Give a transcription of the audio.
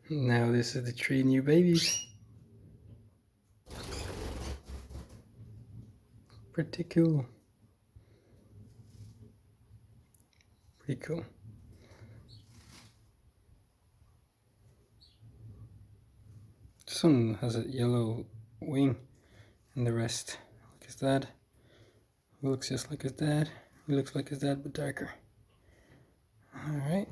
Now this is the 3 new babies. Pretty cool. Pretty cool. This one has a yellow wing, and the rest like his dad. Who looks just like his dad. Who looks like his dad but darker. Alright.